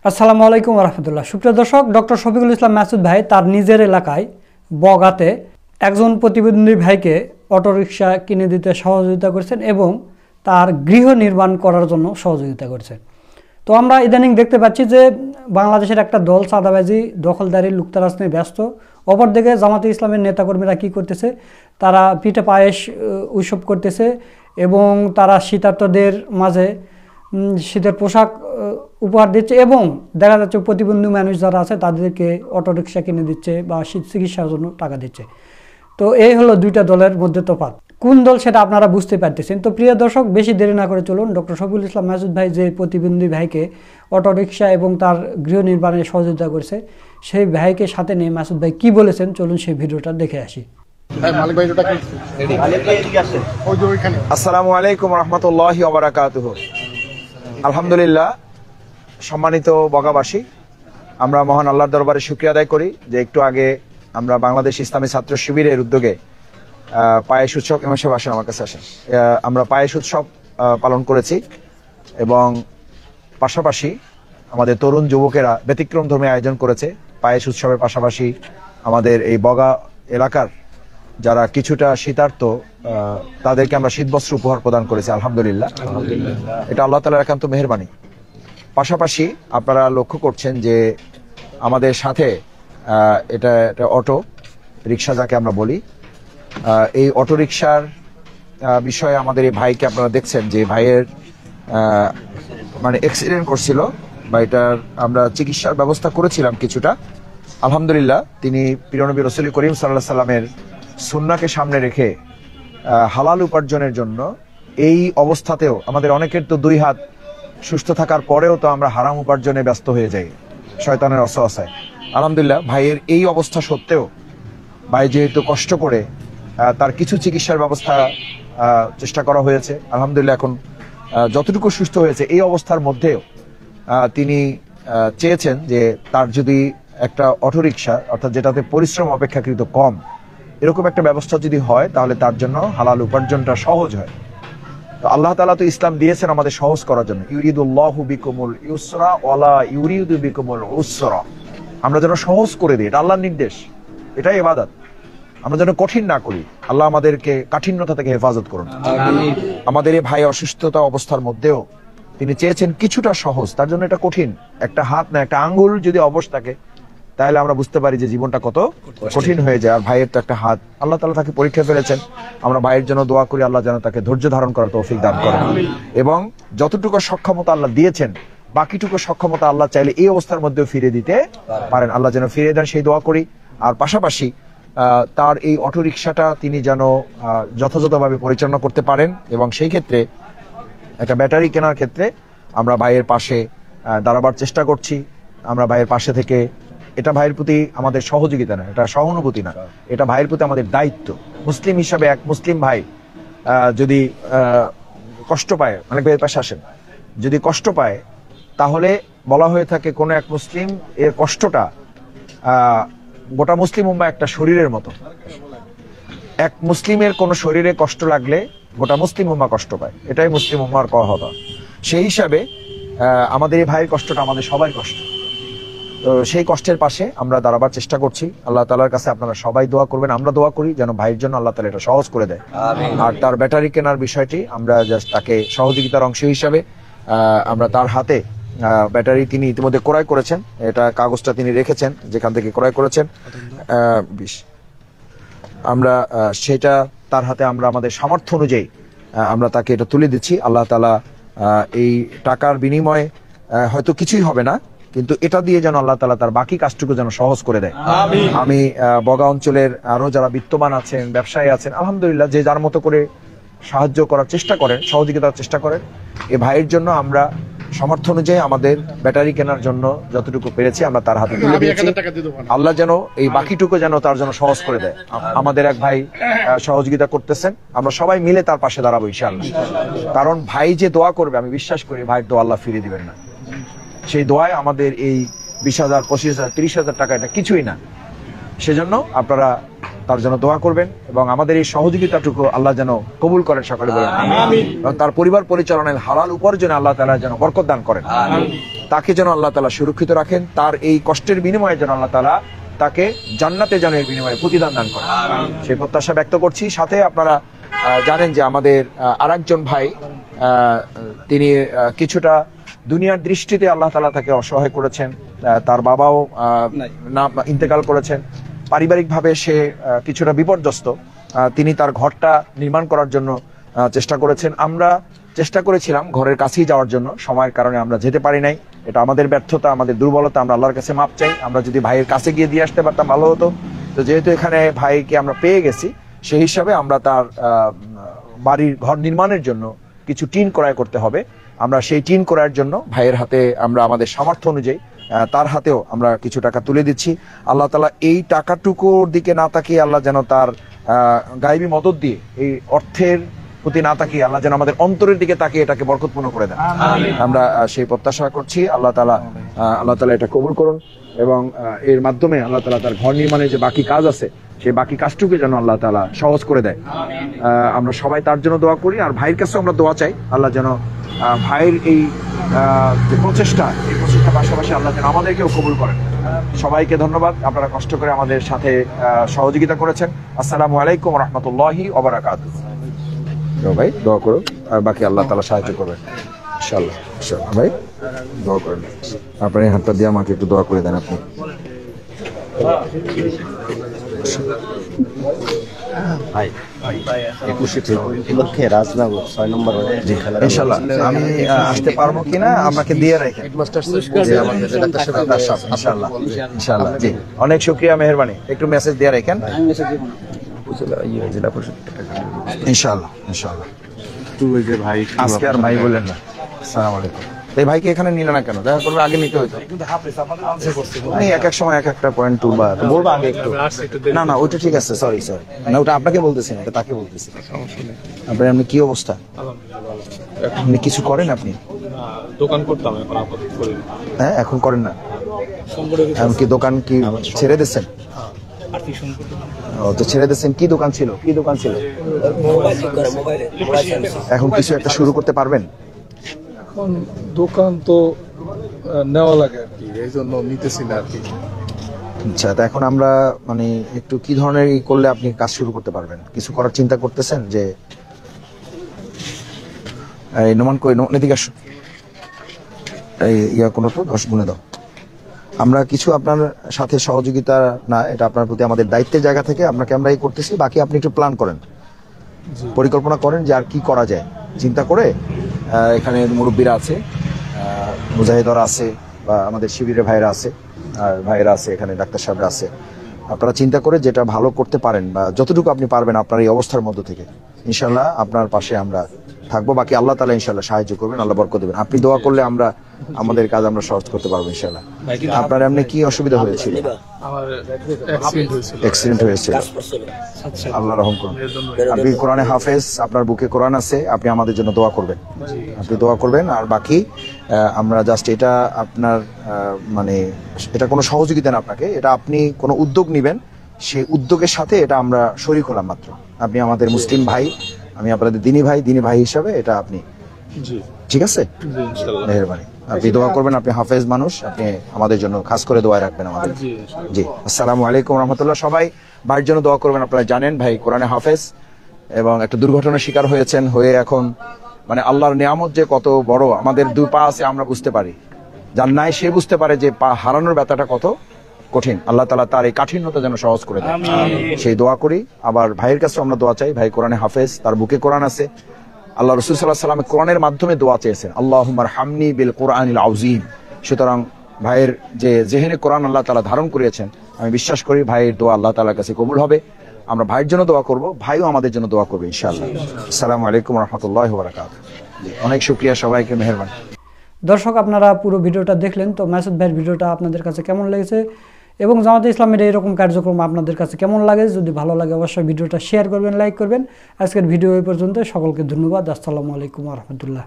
আসসালামু আলাইকুম রহমতুল্লাহ। সুপ্রিয় দর্শক, ডক্টর শফিকুল ইসলাম মাসুদ ভাই তার নিজের এলাকায় বগাতে একজন প্রতিবন্ধী ভাইকে অটোরিকশা কিনে দিতে সহযোগিতা করেছেন এবং তার গৃহ নির্মাণ করার জন্য সহযোগিতা করেছেন। তো আমরা ইদানিং দেখতে পাচ্ছি যে বাংলাদেশের একটা দল চাঁদাবাজি দখলদারি লুটতরাজ নিয়ে ব্যস্ত। অপরদিকে জামাতে ইসলামের নেতাকর্মীরা কি করতেছে, তারা পিঠে পায়েস উৎসব করতেছে এবং তারা শীতার্তদের মাঝে শীতের পোশাক উপহার দিচ্ছে এবং দেখা যাচ্ছে প্রতিবন্ধী মানুষ যারা আছে তাদেরকে অটোরিকশা কিনে দিচ্ছে বা চিকিৎসার জন্য টাকা দিচ্ছে। তো এই হলো দুইটা দলের মধ্যে তফাৎ। কোন দল সেটা আপনারা বুঝতে পারতেছেন। তো প্রিয় দর্শক, বেশি দেরি না করে চলুন ডক্টর শফিকুল ইসলাম মাসুদ ভাই যে প্রতিবন্ধী ভাইকে অটোরিকশা এবং তার গৃহ নির্মাণে সহযোগিতা করছে সেই ভাইকে সাথে নিয়ে মাসুদ ভাই কি বলেছেন, চলুন সেই ভিডিওটা দেখে আসি। আসসালামু আলাইকুম রহমতুল্লাহি ওয়া বারাকাতুহু। আলহামদুলিল্লাহ, সম্মানিত বগাবাসী, আমরা মহান আল্লাহর দরবারে শুকরিয়া আদায় করি যে একটু আগে আমরা বাংলাদেশ ইসলামী ছাত্র শিবিরের উদ্যোগে পায়েস উৎসব আমার কাছে আসেন আমরা পায়েস উৎসব পালন করেছি এবং পাশাপাশি আমাদের তরুণ যুবকেরা ব্যতিক্রম ধর্মী আয়োজন করেছে। পায়েস উৎসবের পাশাপাশি আমাদের এই বগা এলাকার যারা কিছুটা শীতার্ত তাদেরকে আমরা শীতবস্ত্র উপহার প্রদান করেছি। আলহামদুলিল্লাহ, এটা আল্লাহ তাআলার একান্ত মেহেরবানি। পাশাপাশি আপনারা লক্ষ্য করছেন যে আমাদের সাথে এটা অটো রিক্সা যাকে আমরা বলি, এই অটো রিক্সার বিষয়ে আমাদের এই ভাইকে আপনারা দেখছেন যে ভাইয়ের মানে অ্যাক্সিডেন্ট করছিল বা এটার আমরা চিকিৎসার ব্যবস্থা করেছিলাম কিছুটা। আলহামদুলিল্লাহ, তিনি প্রিয়নবী রাসূল করিম সাল্লাল্লাহু আলাইহি সাল্লামের সুন্নাহকে সামনে রেখে হালাল উপার্জনের জন্য এই অবস্থাতেও আমাদের অনেকের তো দুই হাত সুস্থ থাকার পরেও তো আমরা হারাম উপার্জনে ব্যস্ত হয়ে যাই শয়তানের ওয়াসওয়াসায়। আলহামদুলিল্লাহ, ভাইয়ের এই অবস্থা সত্ত্বেও ভাই যেহেতু কষ্ট করে তার কিছু চিকিৎসার ব্যবস্থা চেষ্টা করা হয়েছে। আলহামদুলিল্লাহ, এখন যতটুকু সুস্থ হয়েছে এই অবস্থার মধ্যেও তিনি চেয়েছেন যে তার যদি একটা অটোরিকশা অর্থাৎ যেটাতে পরিশ্রম অপেক্ষাকৃত কম এরকম একটা ব্যবস্থা যদি হয় তাহলে তার জন্য হালাল উপার্জনটা সহজ হয়। তো আল্লাহ তাআলা তো ইসলাম দিয়েছেন আমাদের সহজ করার জন্য, ইউরিদুল্লাহু বিকুমুল ইউসরা ওয়ালা ইউরিদু বিকুমুল উসরা। আমরা যেন সহজ করে দিই, এটা আল্লাহর নির্দেশ, এটাই ইবাদত। আমরা যেন কঠিন না করি। আল্লাহ আমাদেরকে কাঠিন্যতা থেকে হেফাজত করুন। আমাদের এই ভাই অসুস্থতা অবস্থার মধ্যেও তিনি চেয়েছেন কিছুটা সহজ, তার জন্য এটা কঠিন। একটা হাত না একটা আঙ্গুল যদি অবশ থাকে তাহলে আমরা বুঝতে পারি যে জীবনটা কত কঠিন হয়ে যায়। আর ভাইয়ের তো একটা হাত, আল্লাহ তাআলা তাকে পরীক্ষা ফেলেছেন। আমরা ভাইয়ের জন্য দোয়া করি আল্লাহ যেন তাকে ধৈর্য ধারণ করার তৌফিক দান করেন এবং যতটুকু সক্ষমতা আল্লাহ দিয়েছেন বাকিটুকু সক্ষমতা আল্লাহ চাইলে এই অবস্থার মধ্যেও ফিরে দিতে পারেন, আল্লাহ যেন ফিরে দেন সেই দোয়া করি। আর পাশাপাশি তার এই অটোরিকশাটা তিনি যেন যথাযথভাবে পরিচালনা করতে পারেন এবং সেই ক্ষেত্রে একটা ব্যাটারি কেনার ক্ষেত্রে আমরা ভাইয়ের পাশে দাঁড়াবার চেষ্টা করছি। আমরা ভাইয়ের পাশে থেকে, এটা ভাইয়ের প্রতি আমাদের সহযোগিতা না, এটা সহানুভূতি না, এটা ভাইয়ের প্রতি আমাদের দায়িত্ব। মুসলিম হিসাবে এক মুসলিম ভাই যদি কষ্ট পায়, অনেক ভাইয়ের পাশে আসেন, যদি কষ্ট পায় তাহলে বলা হয়ে থাকে কোনো এক মুসলিম এর কষ্টটা গোটা মুসলিম উম্মাহ একটা শরীরের মতো। এক মুসলিমের কোন শরীরে কষ্ট লাগলে গোটা মুসলিম উম্মাহ কষ্ট পায়, এটাই মুসলিম উম্মাহর কথা। সেই হিসাবে আমাদের এই ভাইয়ের কষ্টটা আমাদের সবার কষ্ট। তো সেই কষ্টের পাশে আমরা দাঁড়াবার চেষ্টা করছি। আল্লাহ তাআলার কাছে আপনারা সবাই দোয়া করবেন, আমরা দোয়া করি যেন ভাইয়ের জন্য আল্লাহ তাআলা এটা সহজ করে দেয়। আর তার ব্যাটারি কেনার বিষয়টি আমরা জাস্ট তাকে সহযোগিতার অংশ হিসাবে আমরা তার হাতে ব্যাটারি তিনি ইতিমধ্যে ক্রয় করেছেন, এটা কাগজটা তিনি রেখেছেন যেখান থেকে ক্রয় করেছেন 20, আমরা সেটা তার হাতে আমরা আমাদের সামর্থ্য অনুযায়ী আমরা তাকে এটা তুলে দিচ্ছি। আল্লাহ তাআলা এই টাকার বিনিময়ে হয়তো কিছুই হবে না, কিন্তু এটা দিয়ে যেন আল্লাহ তাআলা তার বাকি কাজটুকু যেন সহজ করে দেয়। আমি বগা অঞ্চলের আরো যারা বিত্তমান আছেন, ব্যবসায়ী আছেন, আলহামদুলিল্লাহ যে যার মতো করে সাহায্য করার চেষ্টা করেন, সহযোগিতার চেষ্টা করেন। এই ভাইয়ের জন্য আমরা সামর্থ্য অনুযায়ী আমাদের ব্যাটারি কেনার জন্য যতটুকু পেরেছি আমরা তার হাতে তুলে দিয়েছি। আল্লাহ যেন এই বাকিটুকু যেন তার জন্য সহজ করে দেয়। আমাদের এক ভাই সহযোগিতা করতেছেন, আমরা সবাই মিলে তার পাশে দাঁড়াবো ইনশাআল্লাহ। কারণ ভাই যে দোয়া করবে আমি বিশ্বাস করি ভাইয়ের দোয়া আল্লাহ ফিরিয়ে দিবেন না। সেই দোয়ায় আমাদের এই 20,000, 25,000, 30,000 টাকা এটা কিছুই না। সেজন্য আপনারা তার জন্য দোয়া করবেন এবং আমাদের এই সহযোগিতাটুকু আল্লাহ যেন কবুল করেন, সকলে বলেন আমিন। এবং তার পরিবার পরিচালনায় হালাল উপার্জনে আল্লাহ তাআলা যেন বরকত দান করেন। তাকে যেন আল্লাহ তাআলা সুরক্ষিত রাখেন, তার এই কষ্টের বিনিময়ে যেন আল্লাহ তাআলা তাকে জান্নাতে যেন এর বিনিময়ে প্রতিদান দান করেন, সেই প্রত্যাশা ব্যক্ত করছি। সাথে আপনারা জানেন যে আমাদের আরেকজন ভাই, তিনি কিছুটা দুনিয়ার দৃষ্টিতে আল্লাহ তাআলা তাকে অসহায় করেছেন, তার বাবাও ইন্তেকাল করেছেন, পারিবারিকভাবে সে কিছুটা বিপর্যস্ত। তিনি তার ঘরটা নির্মাণ করার জন্য চেষ্টা করেছেন। আমরা চেষ্টা করেছিলাম ঘরের কাছেই যাওয়ার জন্য, সময়ের কারণে আমরা যেতে পারি নাই। এটা আমাদের ব্যর্থতা, আমাদের দুর্বলতা, আমরা আল্লাহর কাছে মাপ চাই। আমরা যদি ভাইয়ের কাছে গিয়ে দিয়ে আসতে পারতাম ভালো হতো। তো যেহেতু এখানে ভাইকে আমরা পেয়ে গেছি, সেই হিসাবে আমরা তার বাড়ির ঘর নির্মাণের জন্য কিছু টিন ক্রয় করতে হবে। আমরা সেই টিন ক্রয়ের জন্য ভাইয়ের হাতে আমরা আমাদের সামর্থ্য অনুযায়ী তার হাতেও আমরা কিছু টাকা তুলে দিচ্ছি। আল্লাহ তাআলা এই টাকাটুকুর দিকে না তাকিয়ে আল্লাহ যেন তার গায়েবী মদদ দিয়ে, এই অর্থের প্রতি না তাকিয়ে আল্লাহ যেন আমাদের অন্তরের দিকে তাকিয়ে এটাকে বরকতপূর্ণ করে দেন। আমরা সেই প্রত্যাশা করছি। আল্লাহ তাআলা এটা কবুল করুন এবং এর মাধ্যমে আল্লাহ তাআলা তার ঘর নির্মাণের যে বাকি কাজ আছে, সেই বাকি কাজটুকু যেন আল্লাহ তাআলা সহজ করে দেয়। আমরা সবাই তার জন্য দোয়া করি, আর ভাইয়ের কাছেও আমরা দোয়া চাই। আল্লাহ যেন ভাইয়ের এই যে প্রচেষ্টা, এই প্রচেষ্টার পাশাপাশি আল্লাহ যেন আমাদেরকেও কবুল করেন। সবাইকে ধন্যবাদ, আপনারা কষ্ট করে আমাদের সাথে সহযোগিতা করেছেন। আসসালামু আলাইকুম ওয়া রাহমাতুল্লাহি ওয়া বারাকাতুহু। ভাই দোয়া করো, আর বাকি আল্লাহ তাআলা সাহায্য করবেন ইনশাআল্লাহ। ভাই দোয়া করেন, আপনার এই হাতটা দিয়ে আমাকে একটু দোয়া করে দেন আপনি। ভাই 21 উপলক্ষে রাজনগর 6 নম্বর ইনশাআল্লাহ আমি আসতে পারবো কিনা আমাকে দিয়ে রাখেন ইনশাআল্লাহ। ইনশাআল্লাহ জি, অনেক শুকরিয়া, মেহেরবানি। একটু মেসেজ দিয়ে রাখেন জেলা পরিষদ ইনশাআল্লাহ। ইনশাআল্লাহ ভাই আজকে আর ভাই বলেন না। আসসালামু আলাইকুম। এই ভাইকে এখানে নিলে না কেন? দেখা করবে, আগে নিতে হইতো। এক এক সময় এক একটা পয়েন্ট তুলবা, বলবা আগে একটু। না ওটা ঠিক আছে, সরি না, ওটা আপনাকে বলতেছি না, এটা তাকে বলতেছি। আপনার এমনি কি অবস্থা? আপনি কিছু করেন? আপনি দোকান করতাম, এখন আপাতত করি না। হ্যাঁ, এখন করেন না? এমনকি দোকান কি ছেড়ে দিচ্ছেন? ও তো ছেড়ে দিচ্ছেন। কি দোকান ছিল? এখন কিছু একটা শুরু করতে পারবেন? এখন দোকান তো নেওয়া লাগে আর কি, এই জন্য নিতেছি না আর কি। আচ্ছা, তা এখন আমরা মানে একটু কি ধরনের করলে আপনি কাজ শুরু করতে পারবেন? কিছু করার চিন্তা করতেছেন? যে এই নোমান কই এদিকে আসো, এই কোনো তো 10 গুণে দাও। আমরা কিছু আপনার সাথে সহযোগিতা না, এটা আপনার প্রতি আমাদের দায়িত্বের জায়গা থেকে আপনাকে আমরা এই করতেছি। বাকি আপনি একটু প্ল্যান করেন, পরিকল্পনা করেন যে আর কি করা যায়, চিন্তা করে। এখানে মুরব্বীরা আছে, মুজাহিদরা আছে, বা আমাদের শিবিরের ভাইরা আছে, আর ভাইরা আছে, এখানে ডাক্তার সাহেবরা আছে। আপনারা চিন্তা করে যেটা ভালো করতে পারেন বা যতটুকু আপনি পারবেন আপনার এই অবস্থার মধ্য থেকে, ইনশাল্লাহ আপনার পাশে আমরা থাকবো। বাকি আল্লাহ তাআলা ইনশাল্লাহ সাহায্য করবেন, আল্লাহ বরকত দেবেন। আপনি দোয়া করলে আমরা আমাদের কাজ আমরা সহজ করতে পারবো ইনশাল্লাহ। আপনার এমনি কি অসুবিধা হয়েছিল? আমার অ্যাক্সিডেন্ট হয়েছিল, আল্লাহ রহম করুন। আপনি কোরআনে হাফেজ, আপনার বুকে কোরআন আছে, আপনি আমাদের জন্য দোয়া করবেন। আপনি দোয়া করবেন, আর বাকি আমরা জাস্ট এটা আপনার মানে এটা কোনো সহযোগিতা না আপনাকে, এটা আপনি কোনো উদ্যোগ নেবেন, সেই উদ্যোগের সাথে এটা আমরা শরীক হলাম মাত্র। আপনি আমাদের মুসলিম ভাই, আমি আপনাদের দিনী ভাই হিসাবে এটা আপনি, ঠিক আছে? মেহেরবানি, আপনি দোয়া করবেন। আপনি হাফেজ মানুষ, আপনি আমাদের জন্য খাস করে দোয়া রাখবেন আমাদের। জি, আসসালামু আলাইকুম রহমতুল্লাহ। সবাই ভাইয়ের জন্য দোয়া করবেন। আপনারা জানেন ভাই কোরআনে হাফেজ এবং একটা দুর্ঘটনার শিকার হয়েছেন, হয়ে এখন মানে আল্লাহর নিয়ামত যে কত বড়, আমাদের 2 পা আছে আমরা বুঝতে পারি, যার নাই সে বুঝতে পারে যে পা হারানোর ব্যথাটা কত কঠিন। আল্লাহ তাআলা তার এই কাঠিন্যতা যেন সহজ করে দেয়, সেই দোয়া করি। আবার ভাইয়ের কাছে আমরা দোয়া চাই, ভাই কোরআনে হাফেজ, তার বুকে কোরআন আছে। আল্লাহ রাসূল সাল্লাল্লাহু আলাইহি ওয়াসাল্লাম কোরআনের মাধ্যমে দোয়া চেয়েছেন, আল্লাহুম্মা আরহামনি বিল কোরআনিল আযীম। সুতরাং ভাইয়ের যে জেহেনে কোরআন আল্লাহ তাআলা ধারণ করিয়েছেন, আমি বিশ্বাস করি ভাইয়ের দোয়া আল্লাহ তাআলার কাছে কবুল হবে। আমরা ভাইয়ের জন্য দোয়া করব, ভাইও আমাদের জন্য দোয়া করবে ইনশাআল্লাহ। আসসালামু আলাইকুম ওয়া রাহমাতুল্লাহি ওয়া বারাকাতুহু। অনেক শুকরিয়া, সবাইকে মেহেরবানি। দর্শক, আপনারা পুরো ভিডিওটা দেখলেন, তো মাসুদ ভাইয়ের ভিডিওটা আপনাদের কাছে কেমন লেগেছে এবং জামাতে ইসলামের এইরকম কার্যক্রম আপনাদের কাছে কেমন লাগে? যদি ভালো লাগে অবশ্যই ভিডিওটা শেয়ার করবেন, লাইক করবেন। আজকের ভিডিও এই পর্যন্ত, সকলকে ধন্যবাদ। আসসালামু আলাইকুম ওয়া রাহমাতুল্লাহ।